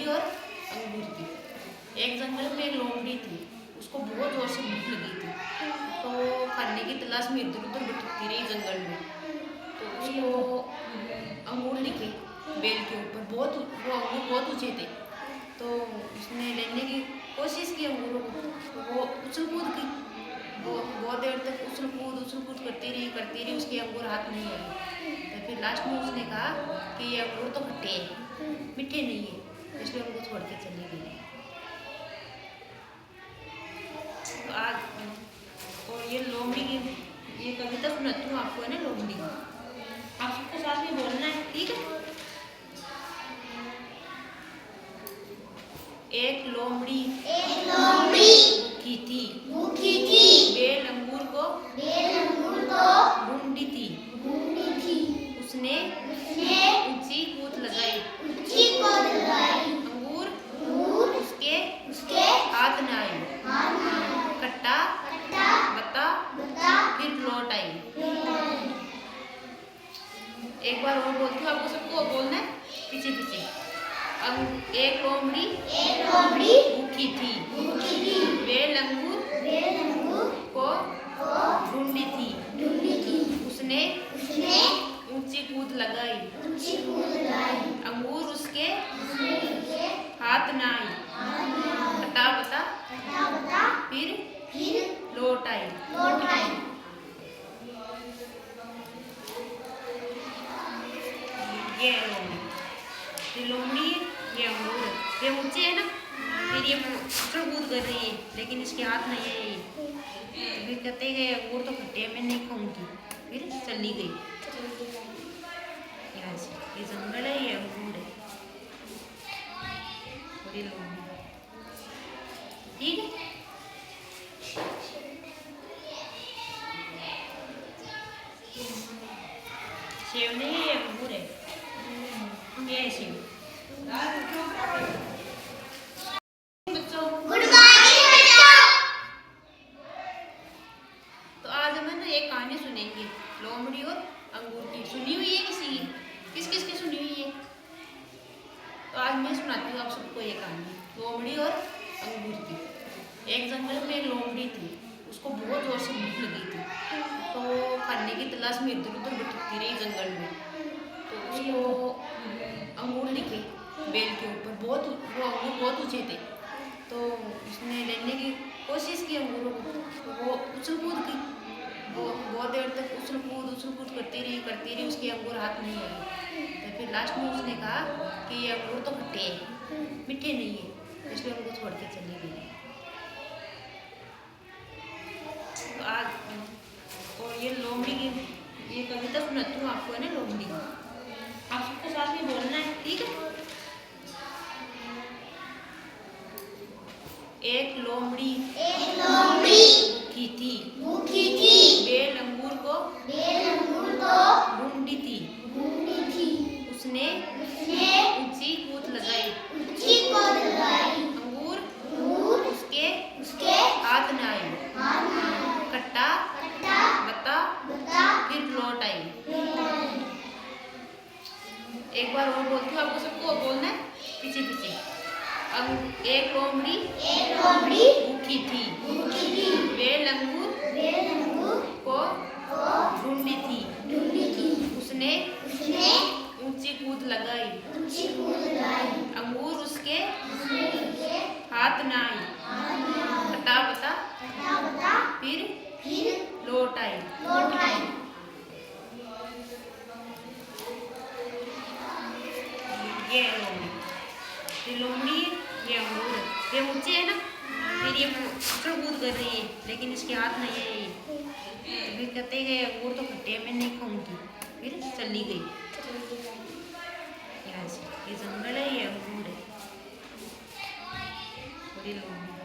लोमड़ी और अंगूर की। एक जंगल में एक लोमड़ी थी, उसको बहुत जोर से भूख लगी थी, तो खाने की तलाश में इधर उधर भटकती रही जंगल में। तो उसको अंगूर दिखे बेल के ऊपर, बहुत वो अंगूर बहुत ऊंचे थे, तो उसने लेने की कोशिश की अंगूरों को। वो उछल कूद की, वो बहुत देर तक उछल कूद करती रही, उसके अंगूर हाथ नहीं आए। तो फिर लास्ट में उसने कहा कि ये अंगूर तो खट्टे हैं, मीठे नहीं है, इसलिए उनको छोड़ के चली गई। तो आज और ये लोमड़ी की ये कविता सुनाती हूँ आपको, है ना लोमड़ी। आप सबको साथ में बोलना है, ठीक है। एक लोमड़ी भूखी थी, बेल अंगूर को ढूंढती थी, उसने ऊंची कूद लगाई, अंगूर उसके हाथ न आए, कट्टा बता फिर लौट आई। एक बार और बोलती हूँ, आपको सबको बोलना है पीछे पीछे। एक लोमड़ी भूखी थी, बेल अंगूर को ढूंढती थी, उसने ऊंची कूद लगाई, अंगूर उसके हाथ न आई, कटा बता फिर लौट आई। ये लोमड़ी ये अंगूर ये ऊंचे है ना, फिर ये उछल कूद कर रही है, लेकिन इसके हाथ नहीं है ये। फिर कहते गए अंगूर तो खट्टे हैं, मैं नहीं खाऊंगी, फिर चली गई। यहाँ से ये जंगल है, ये अंगूर है, बड़ी लोमड़ी, ठीक है। सेब नहीं है, अंगूर है, ये है सेब। बच्चों तो आज हम ना एक कहानी सुनेंगे लोमड़ी और अंगूर की। सुनी हुई है किसी की? किस की सुनी हुई है? तो आज मैं सुनाती हूँ आप सबको ये कहानी लोमड़ी और अंगूर की। एक जंगल में एक लोमड़ी थी, उसको बहुत जोर से भूख लगी थी, तो खाने की तलाश में इधर उधर भटकती रही जंगल में। तो उसको अंगूर दिखे बेल के ऊपर, वो अंगूर बहुत ऊंचे थे, तो उसने लेने की कोशिश की अंगूरों को। वो उछल कूद की, वो बहुत देर तक उछल कूद करती रही, उसके अंगूर हाथ नहीं आए। तो फिर लास्ट में उसने कहा कि ये अंगूर तो खट्टे हैं, मीठे नहीं है, इसलिए उनको छोड़ के चली गई। तो आज और ये लोमड़ी की ये कविता सुनाती हूँ आपको, है ना लोमड़ी। आप सबको साथ में बोलना है, ठीक है। एक लोमड़ी भूखी थी, बेल अंगूर को ढूंढती थी, उसने ऊंची कूद लगाई, अंगूर उसके हाथ न आए, कट्टा बता फिर लौट आई। एक बार और बोलती हूँ, आपको सबको बोलना है पीछे पीछे। एक लोमड़ी भूखी थी, बेल अंगूर को ढूंढती थी, उसने ऊंची कूद लगाई, अंगूर उसके हाथ न आई, कटा बता फिर लौट आई। ये लोमड़ी ये अंगूर ये ऊंचे है ना, फिर ये उछल कूद कर रही है, लेकिन इसके हाथ नहीं है ये। तो फिर कहते गए अंगूर तो खट्टे हैं, मैं नहीं खाऊंगी, फिर चली गई। यहाँ से ये जंगल है, ये अंगूर है, बड़ी लोमड़ी।